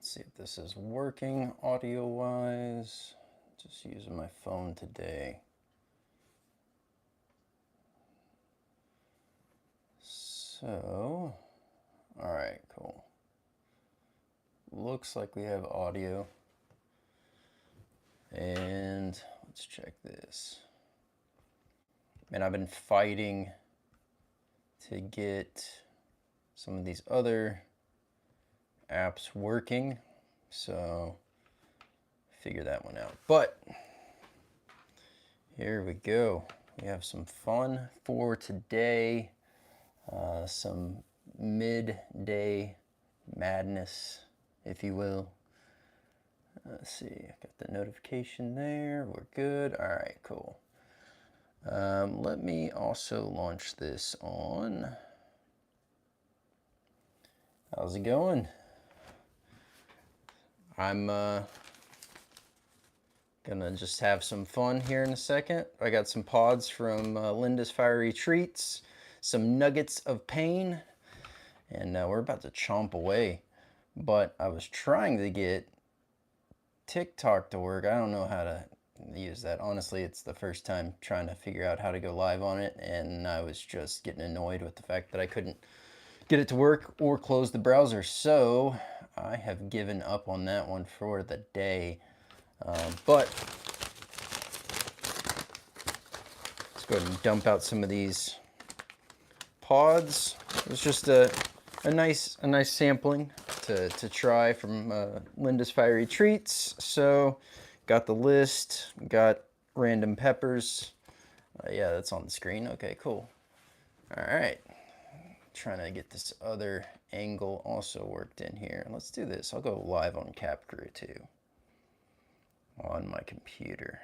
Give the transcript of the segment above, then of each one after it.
Let's see if this is working audio-wise. Just using my phone today. So, all right, cool. Looks like we have audio. And let's check this. And I've been fighting to get some of these other apps working, so figure that one out. But here we go. We have some fun for today. Some midday madness, if you will. Let's see, I got the notification there. We're good. All right, cool. Let me also launch this on. How's it going? I'm gonna just have some fun here in a second. I got some pods from Linda's Fiery Treats, some nuggets of pain, and we're about to chomp away. But I was trying to get TikTok to work. I don't know how to use that. Honestly, it's the first time trying to figure out how to go live on it, and I was just getting annoyed with the fact that I couldn't get it to work or close the browser. So I have given up on that one for the day. But let's go ahead and dump out some of these pods. It was just a nice sampling to try from Linda's Fiery Treats. So got the list, got random peppers. Yeah, that's on the screen. Okay, cool. All right. Trying to get this other angle also worked in here. Let's do this. I'll go live on CapCrew too on my computer.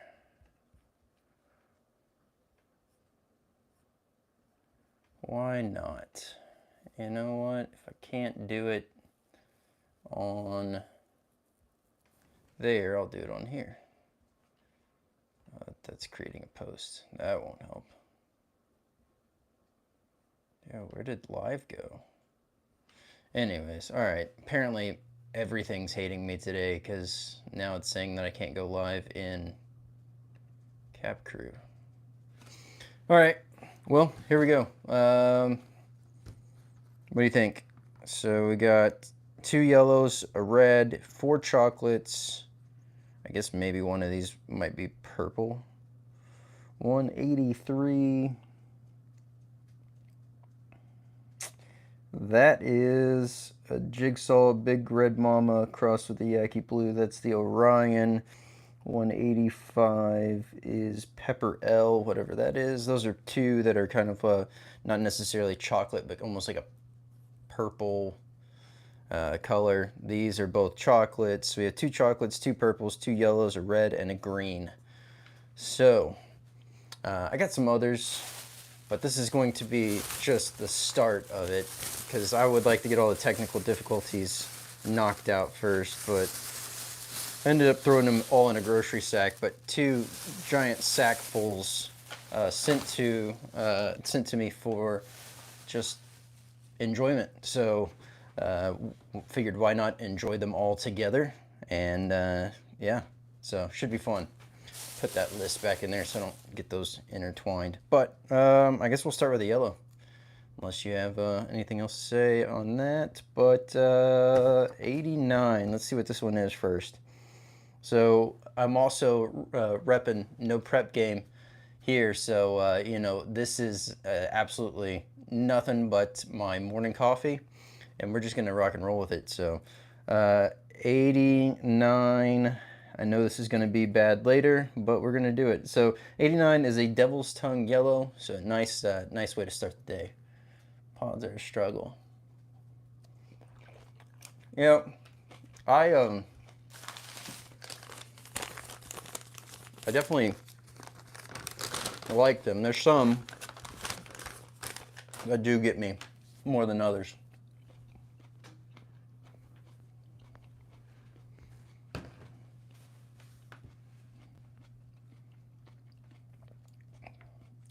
Why not? You know what? If I can't do it on there, I'll do it on here. That's creating a post. That won't help. Yeah, where did live go? Anyways, all right. Apparently everything's hating me today because now it's saying that I can't go live in CapCrew. All right. Well, here we go. What do you think? So we got 2 yellows, a red, 4 chocolates. I guess maybe one of these might be purple. 183. That is a Jigsaw Big Red Mama crossed with the Yaki Blue. That's the Orion. 185 is Pepper L, whatever that is. Those are 2 that are kind of not necessarily chocolate, but almost like a purple color. These are both chocolates. We have 2 chocolates, 2 purples, 2 yellows, a red, and a green. So I got some others, but this is going to be just the start of it because I would like to get all the technical difficulties knocked out first, but I ended up throwing them all in a grocery sack. But 2 giant sackfuls sent to me for just enjoyment. So figured why not enjoy them all together, and yeah, so should be fun. Put that list back in there so I don't get those intertwined. But I guess we'll start with the yellow, unless you have anything else to say on that. But 89, let's see what this one is first. So I'm also repping no prep game here, so you know, this is absolutely nothing but my morning coffee, and we're just gonna rock and roll with it. So 89, I know this is gonna be bad later, but we're gonna do it. So 89 is a Devil's Tongue yellow, so nice nice way to start the day. Pods are a struggle. Yeah, I definitely like them. There's some that do get me more than others.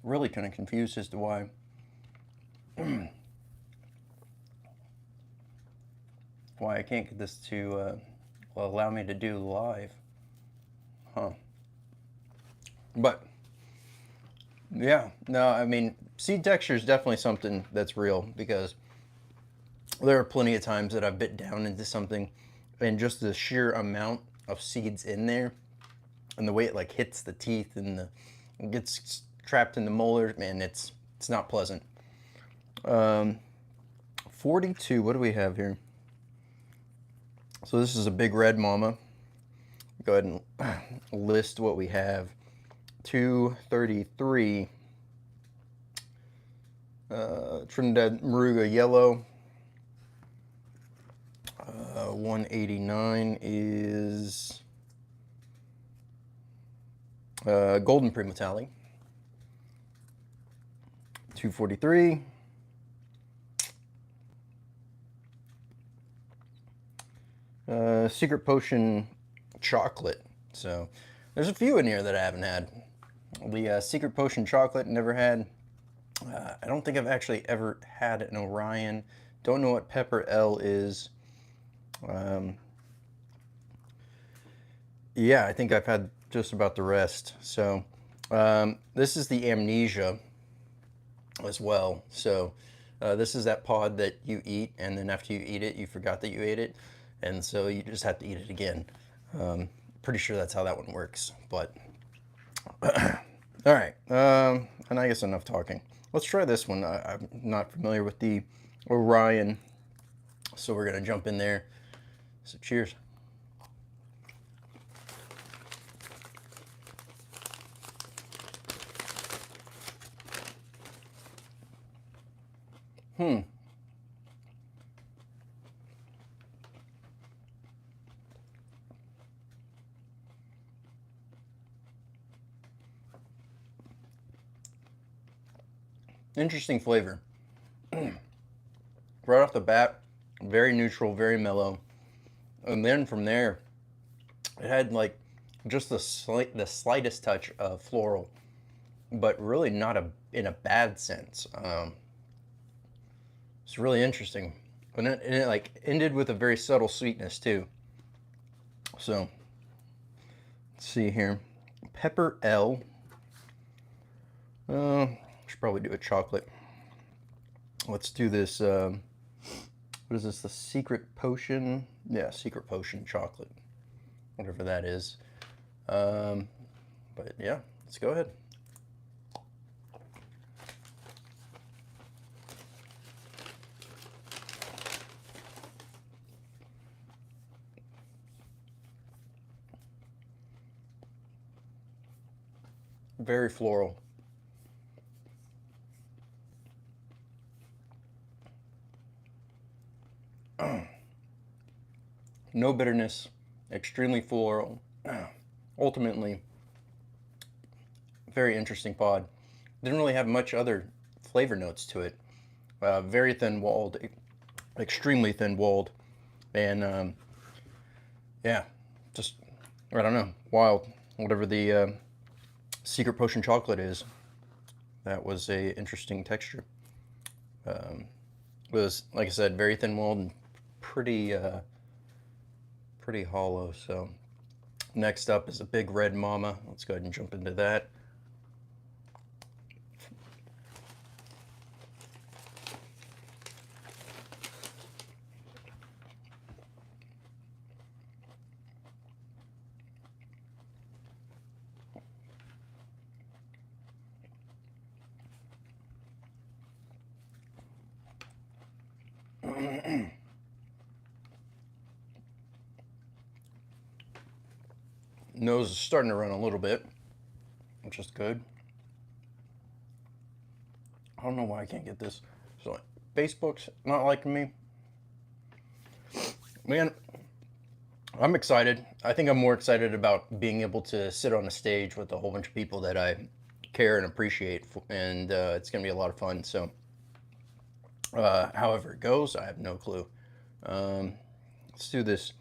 Really kind of confused as to why why I can't get this to will allow me to do live. Huh. But yeah, no, I mean, seed texture is definitely something that's real, because there are plenty of times that I've bit down into something and just the sheer amount of seeds in there and the way it like hits the teeth and it gets trapped in the molars, man, it's not pleasant. 42, what do we have here? So this is a big red mama. Go ahead and list what we have. 233 Trinidad moruga yellow. 189 is golden primotalii. 243 secret potion chocolate. So there's a few in here that I haven't had. The secret potion chocolate, never had. I don't think I've actually ever had an Orion. Don't know what pepper L is. Yeah, I think I've had just about the rest. So this is the amnesia as well. So this is that pod that you eat, and then after you eat it, you forgot that you ate it, and so you just have to eat it again. Pretty sure that's how that one works. But all right, and I guess enough talking. Let's try this one. I'm not familiar with the Orion, so we're gonna jump in there. So cheers. Interesting flavor. Right off the bat, very neutral, very mellow. And then from there, it had like just the slightest touch of floral, but really not in a bad sense. It's really interesting. And it like ended with a very subtle sweetness too. So let's see here. Pepper L. Should probably do a chocolate. Let's do this. What is this? The secret potion? Yeah, secret potion chocolate. Whatever that is. But yeah, let's go ahead. Very floral. No bitterness, extremely floral. Ultimately, very interesting pod. Didn't really have much other flavor notes to it. Very thin-walled, extremely thin-walled, and yeah, just, I don't know, wild. Whatever the secret potion chocolate is, that was a interesting texture. Was, like I said, very thin-walled and pretty pretty hollow. So next up is a big red mama. Let's go ahead and jump into that. Nose is starting to run a little bit, which is good. I don't know why I can't get this. So Facebook's not liking me. Man, I'm excited. I think I'm more excited about being able to sit on a stage with a whole bunch of people that I care and appreciate, and it's going to be a lot of fun. So however it goes, I have no clue. Let's do this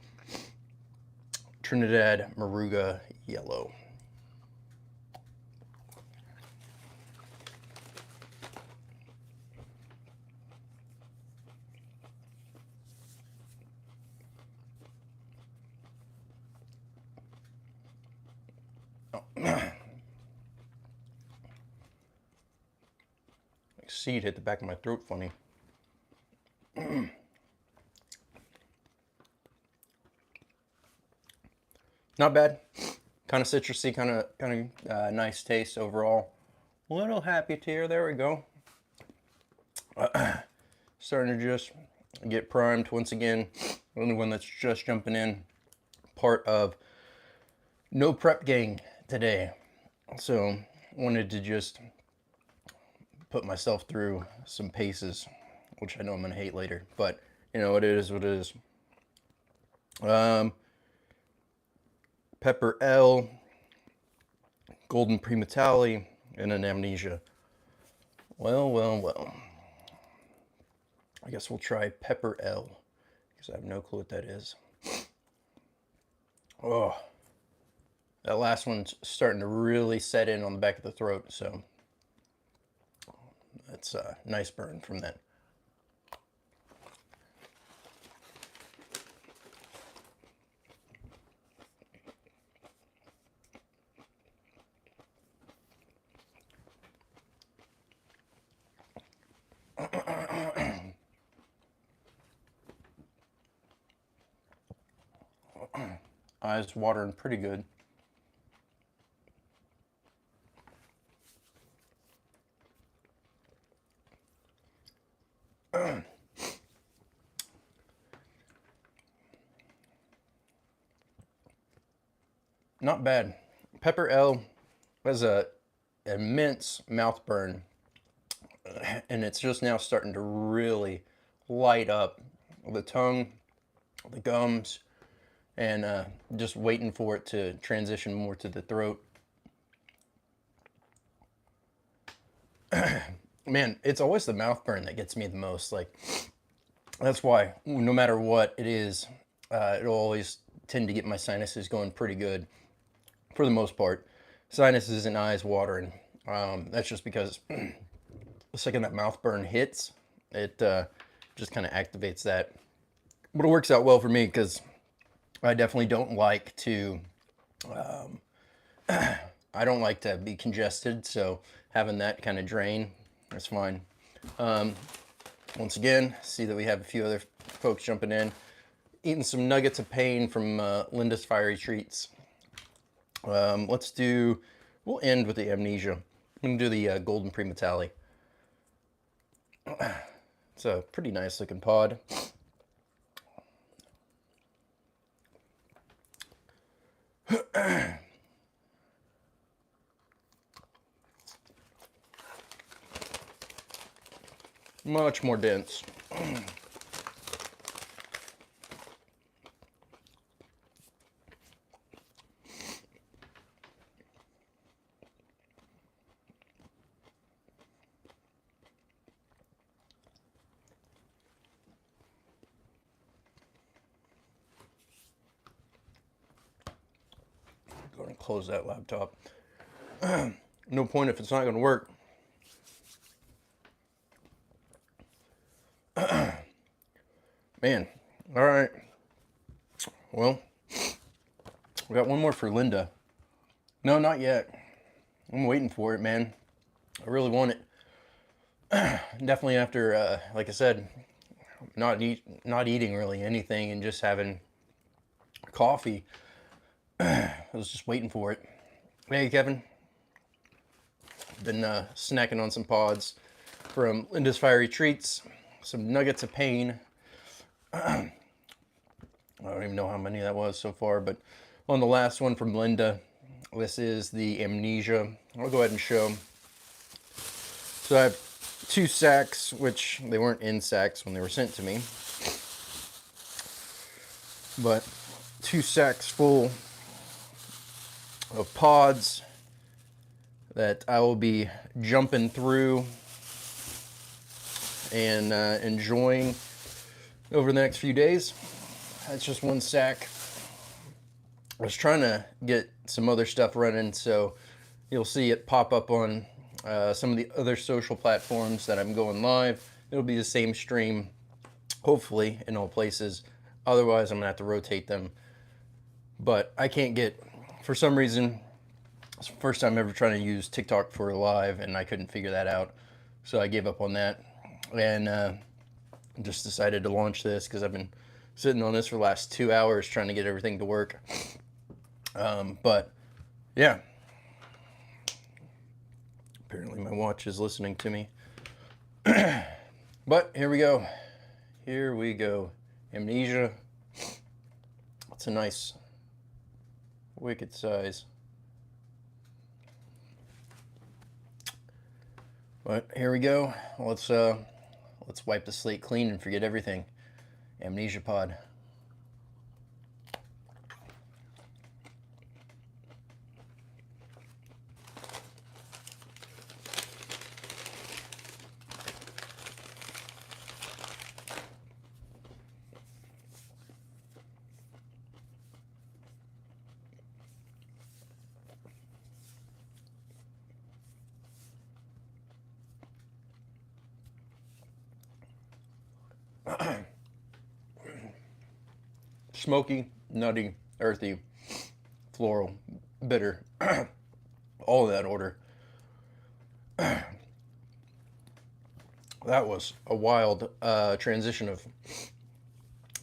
Trinidad moruga yellow. Seed hit the back of my throat funny. Not bad. Kind of citrusy, kind of nice taste overall. A little happy tear. There we go. Starting to just get primed once again. Only one that's just jumping in. Part of no prep gang today. So wanted to just put myself through some paces, which I know I'm gonna hate later, but you know, it is what it is. Pepper L, golden primotalii, and an amnesia. Well. I guess we'll try Pepper L, because I have no clue what that is. Oh, that last one's starting to really set in on the back of the throat, so that's a nice burn from that. Eyes watering pretty good. Not bad. Pepper L has a immense mouth burn, and it's just now starting to really light up the tongue, the gums, and just waiting for it to transition more to the throat. Man, it's always the mouth burn that gets me the most. Like, that's why no matter what it is, it'll always tend to get my sinuses going pretty good for the most part. Sinuses and eyes watering. That's just because the second that mouth burn hits, it just kind of activates that. But it works out well for me because I definitely don't like to, I don't like to be congested, so having that kind of drain, that's fine. Once again, see that we have a few other folks jumping in. Eating some nuggets of pain from Linda's Fiery Treats. We'll end with the amnesia. I'm gonna do the golden primotalii. It's a pretty nice looking pod. Much more dense. Go and close that laptop. No point if it's not going to work. Man, all right. Well, we got one more for Linda. No, not yet. I'm waiting for it, man. I really want it. Definitely after, like I said, not eating really anything and just having coffee. I was just waiting for it. Hey, Kevin. Been snacking on some pods from Linda's Fiery Treats. Some nuggets of pain. I don't even know how many that was so far, but on the last one from Linda, this is the amnesia. I'll go ahead and show. So I have 2 sacks, which they weren't in sacks when they were sent to me, but 2 sacks full of pods that I will be jumping through and enjoying over the next few days. That's just 1 sack. I was trying to get some other stuff running, so you'll see it pop up on some of the other social platforms that I'm going live. It'll be the same stream, hopefully, in all places. Otherwise, I'm gonna have to rotate them. But I can't get, for some reason, It's the first time ever trying to use TikTok for a live, and I couldn't figure that out. So I gave up on that, and just decided to launch this because I've been sitting on this for the last 2 hours trying to get everything to work. But yeah, apparently my watch is listening to me. But here we go. Here we go. Amnesia. It's a nice, wicked size. But here we go. Let's wipe the slate clean and forget everything. Amnesia pod. Smoky, nutty, earthy, floral, bitter, all in that order. That was a wild transition of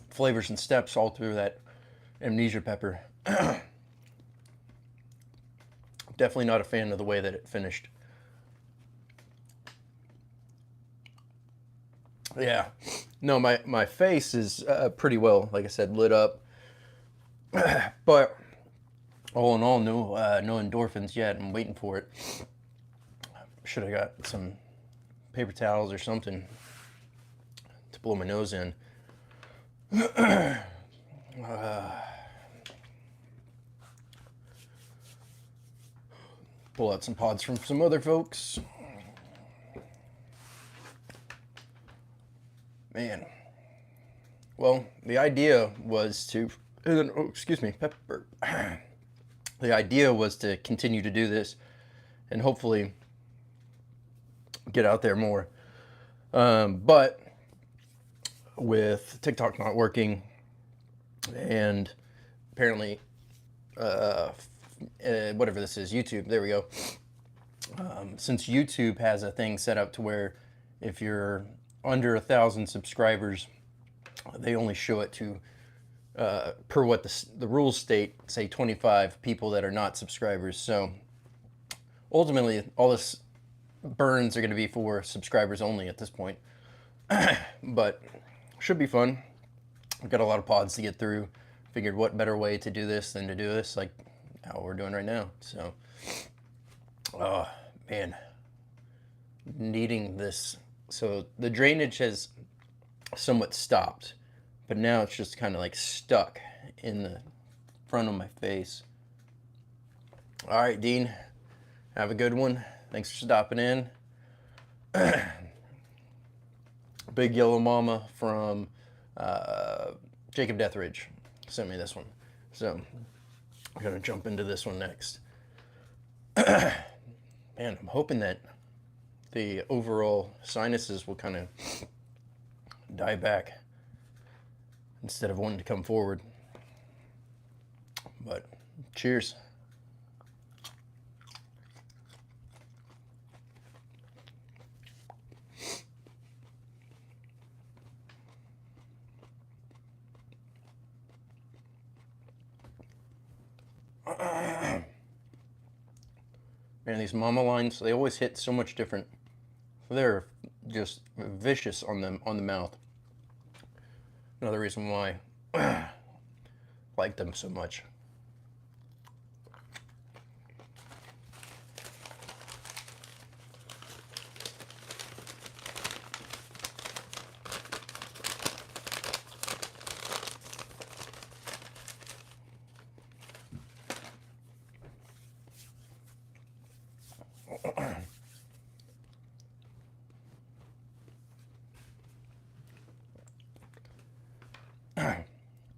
flavors and steps all through that amnesia pepper. Definitely not a fan of the way that it finished. Yeah. No, my face is pretty well, like I said, lit up. But all in all, no endorphins yet. I'm waiting for it. Should have got some paper towels or something to blow my nose in. Pull out some pods from some other folks. Man. Well, the idea was to, oh, excuse me, pepper. The idea was to continue to do this and hopefully get out there more. But with TikTok not working and apparently, whatever this is, YouTube, there we go. Since YouTube has a thing set up to where if you're under 1,000 subscribers, they only show it to, per what the rules state, say 25 people that are not subscribers. So ultimately, all this burns are going to be for subscribers only at this point. But should be fun. I've got a lot of pods to get through. Figured what better way to do this than to do this like how we're doing right now. So, oh man, needing this. So the drainage has somewhat stopped, but now it's just kind of like stuck in the front of my face. All right, Dean, have a good one. Thanks for stopping in. Big Yellow Mama from Jacob Deathridge sent me this one. So I'm going to jump into this one next. Man, I'm hoping that the overall sinuses will kind of die back instead of wanting to come forward. But cheers. Man, these mama lines, they always hit so much different. They're just vicious on the mouth. Another reason why I like them so much.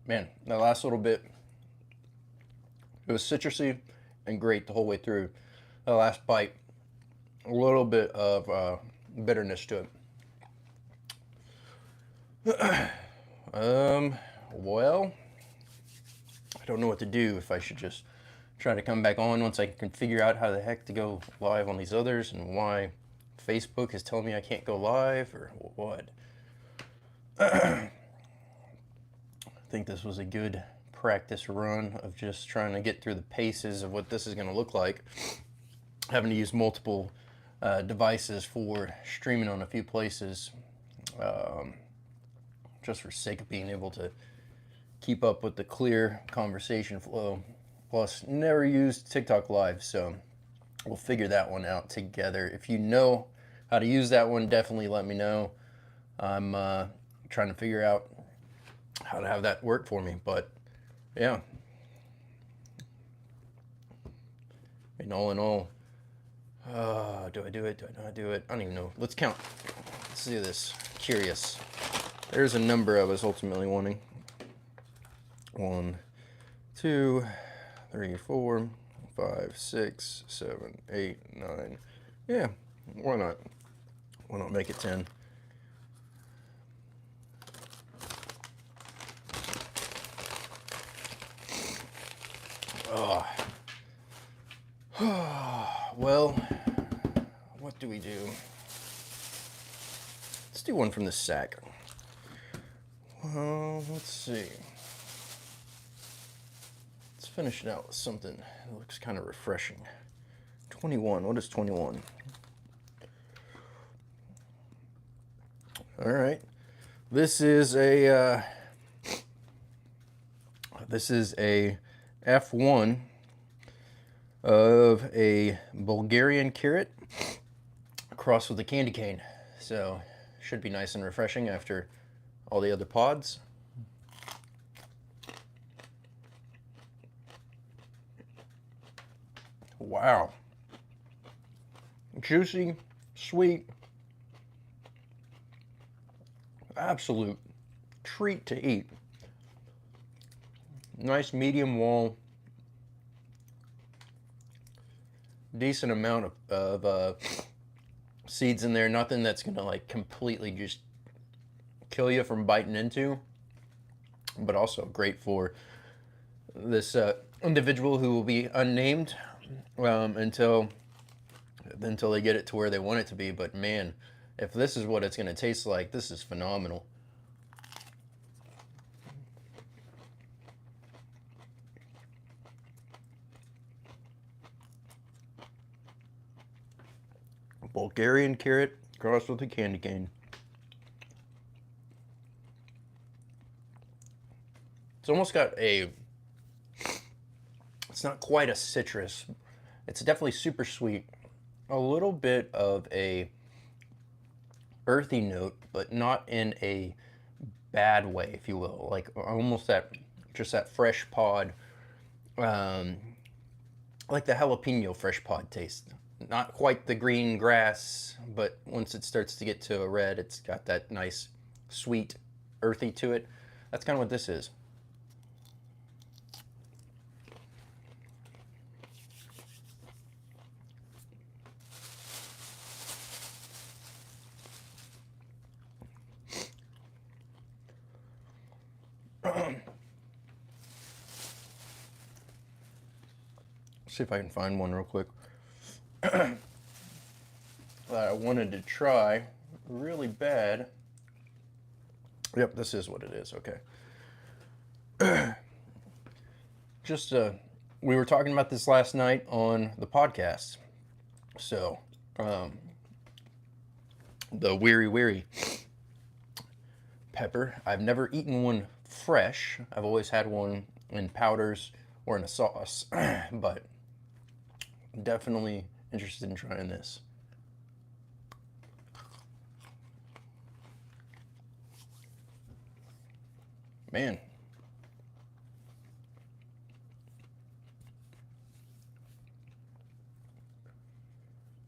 Man, that last little bit, it was citrusy and great the whole way through. The last bite, a little bit of bitterness to it. Well, I don't know what to do, if I should just try to come back on once I can figure out how the heck to go live on these others and why Facebook is telling me I can't go live or what. I think this was a good practice run of just trying to get through the paces of what this is going to look like. Having to use multiple devices for streaming on a few places, just for sake of being able to keep up with the clear conversation flow. Plus, never used TikTok Live, so we'll figure that one out together. If you know how to use that one, definitely let me know. I'm trying to figure out how to have that work for me, but yeah. And all in all, do I do it? Do I not do it? I don't even know. Let's count. Let's do this. Curious. There's a number I was ultimately wanting. 1, 2, 3, 4, 5, 6, 7, 8, 9. Yeah, why not? Why not make it 10? Oh. Well, what do we do? Let's do one from the sack. Well, let's see. Let's finish it out with something that looks kind of refreshing. 21. What is 21? All right. This is a F1 of a Bulgarian carrot crossed with a candy cane. So should be nice and refreshing after all the other pods. Wow. Juicy, sweet, absolute treat to eat. Nice medium wall. Decent amount of seeds in there. Nothing that's gonna like completely just kill you from biting into, but also great for this individual who will be unnamed until they get it to where they want it to be. But man, if this is what it's gonna taste like, this is phenomenal. Bulgarian carrot crossed with a candy cane. It's almost got a, it's not quite a citrus. It's definitely super sweet. A little bit of a earthy note, but not in a bad way, if you will. Like almost that, just that fresh pod, like the jalapeno fresh pod taste. Not quite the green grass, but once it starts to get to a red, it's got that nice, sweet, earthy to it. That's kind of what this is. See if I can find one real quick. That I wanted to try really bad. Yep, this is what it is. Okay. Just we were talking about this last night on the podcast. So, the weary pepper. I've never eaten one fresh. I've always had one in powders or in a sauce, but definitely interested in trying this. Man.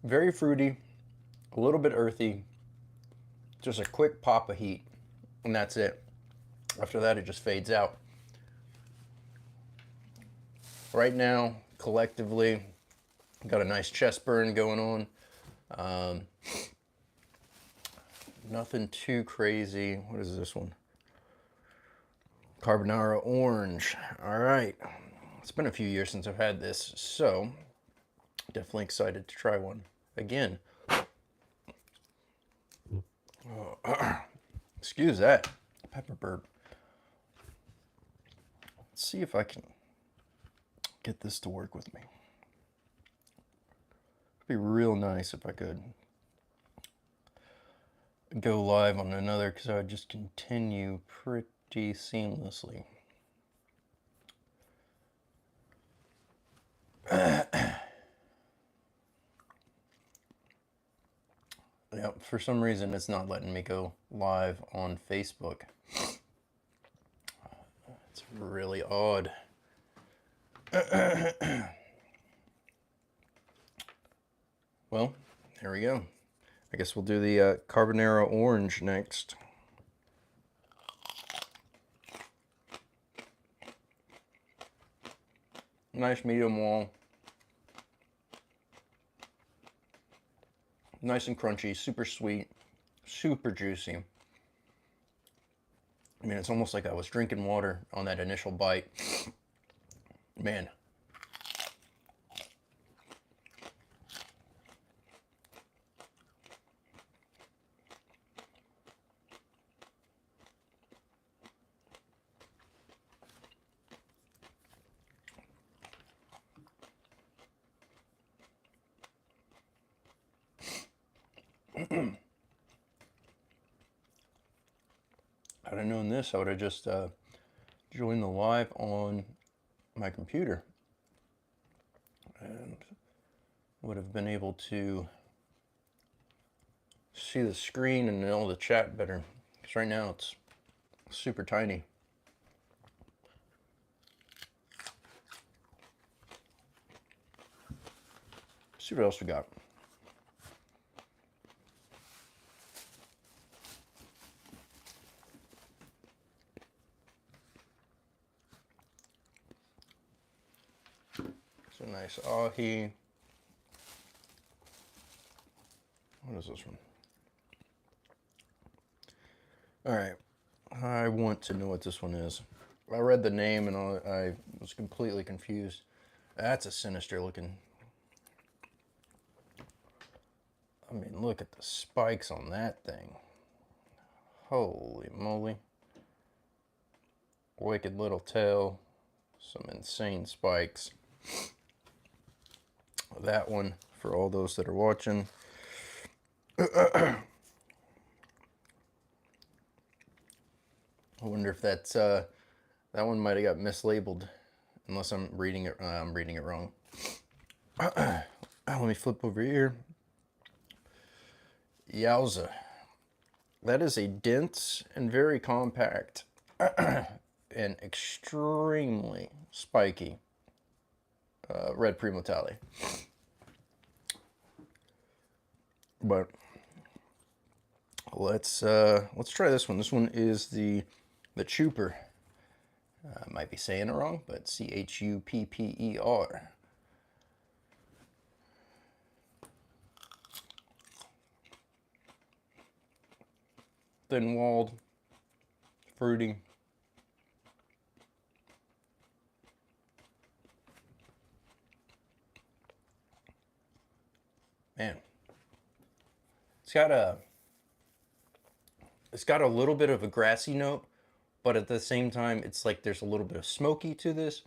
Very fruity, a little bit earthy, just a quick pop of heat, and that's it. After that, it just fades out. Right now, collectively, got a nice chest burn going on. Nothing too crazy. What is this one? Carbonara orange. All right. It's been a few years since I've had this, so definitely excited to try one again. Oh, excuse that pepper burp. Let's see if I can get this to work with me. It'd be real nice if I could go live on another, because I would just continue pretty seamlessly. Yeah, for some reason it's not letting me go live on Facebook. It's really odd. Well, there we go. I guess we'll do the carbonara orange next. Nice medium well. Nice and crunchy, super sweet, super juicy. I mean, it's almost like I was drinking water on that initial bite. Man. Had I known this, I would have just joined the live on my computer and would have been able to see the screen and all the chat better, because right now it's super tiny. Let's see what else we got. It's a nice ahi. What is this one? All right, I want to know what this one is. I read the name and I was completely confused. That's a sinister looking. I mean, look at the spikes on that thing. Holy moly. Wicked little tail. Some insane spikes. That one, for all those that are watching. I wonder if that's that one might have got mislabeled, unless I'm reading it wrong. Let me flip over here. Yowza. That is a dense and very compact and extremely spiky red primotalii. But let's try this one. This one is the chooper. I might be saying it wrong, but C-H-U-P-P-E-R. Thin-walled, fruity. Man, it's got a little bit of a grassy note, but at the same time, it's like there's a little bit of smoky to this.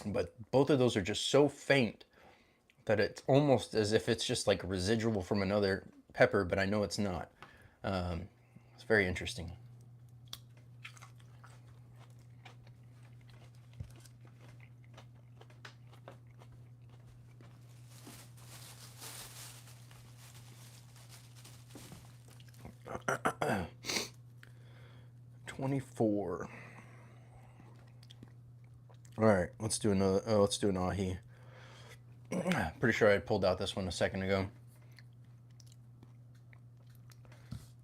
But both of those are just so faint that it's almost as if it's just like a residual from another pepper, but I know it's not. It's very interesting. $24. All right, let's do another. Oh, let's do an ahi. Pretty sure I pulled out this one a second ago.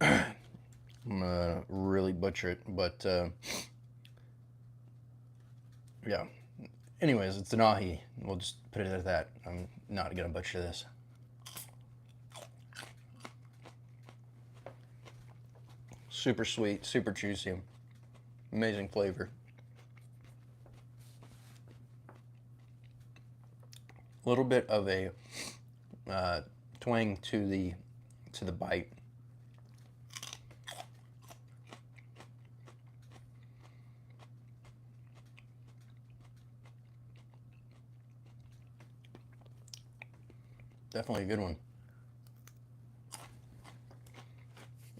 I'm gonna really butcher it, but yeah. Anyways, it's an ahi. We'll just put it at that. I'm not gonna butcher this. Super sweet, super juicy, amazing flavor. A little bit of a twang to the bite. Definitely a good one.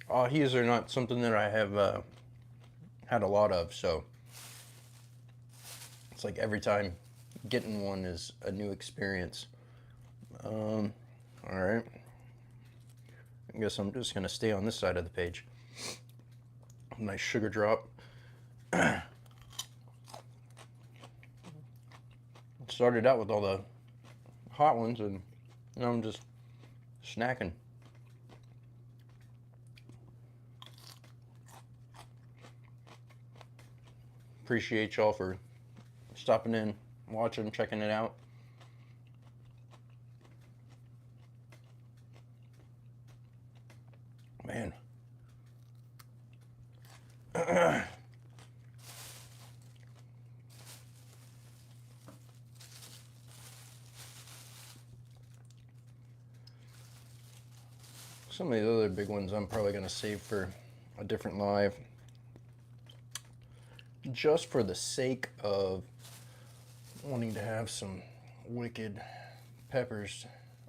Ahis are not something that I have had a lot of, so it's like every time getting one is a new experience. All right. I guess I'm just gonna stay on this side of the page. Nice sugar drop. Started out with all the hot ones, and now I'm just snacking. Appreciate y'all for stopping in, watching, checking it out. Man. Some of the other big ones I'm probably going to save for a different live. Just for the sake of wanting to have some wicked peppers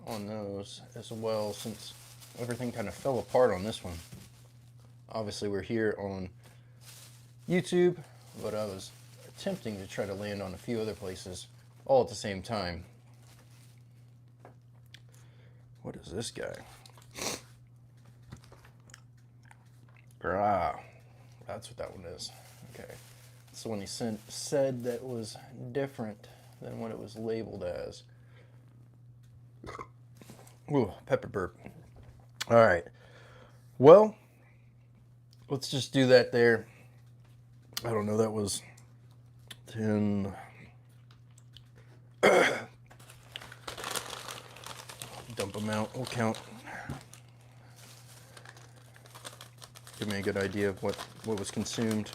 on those as well, since everything kind of fell apart on this one. Obviously we're here on YouTube, but I was attempting to try to land on a few other places all at the same time. What is this guy? Ah, that's what that one is. Okay. So when he said that was different than what it was labeled as. Ooh, pepper burp. All right. Well, let's just do that there. I don't know, that was 10. Dump them out. We'll count. Give me a good idea of what was consumed.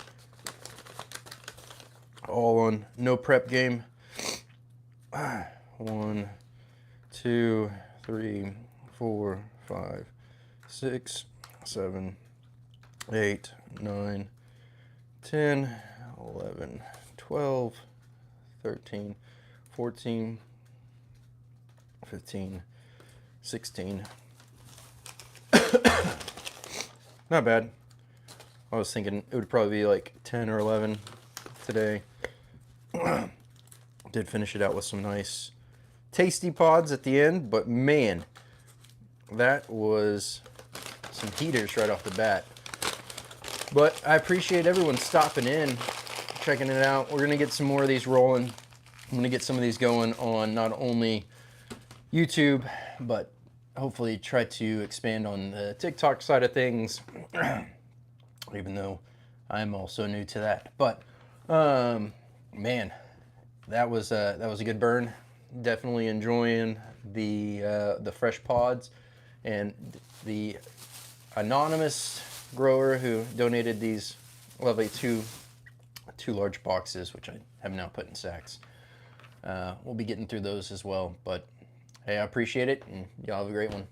All on no prep game. 1, 2, 3, 4, 5, 6, 7, 8, 9, 10, 11, 12, 13, 14, 15, 16. Not bad. I was thinking it would probably be like 10 or 11 today. Did finish it out with some nice tasty pods at the end, but man, that was some heaters right off the bat. But I appreciate everyone stopping in, checking it out. We're gonna get some more of these rolling. I'm gonna get some of these going on not only YouTube, but hopefully try to expand on the TikTok side of things, even though I'm also new to that. But man, that was a good burn. Definitely enjoying the fresh pods, and the anonymous grower who donated these lovely two large boxes, which I have now put in sacks. We'll be getting through those as well, but hey, I appreciate it, and y'all have a great one.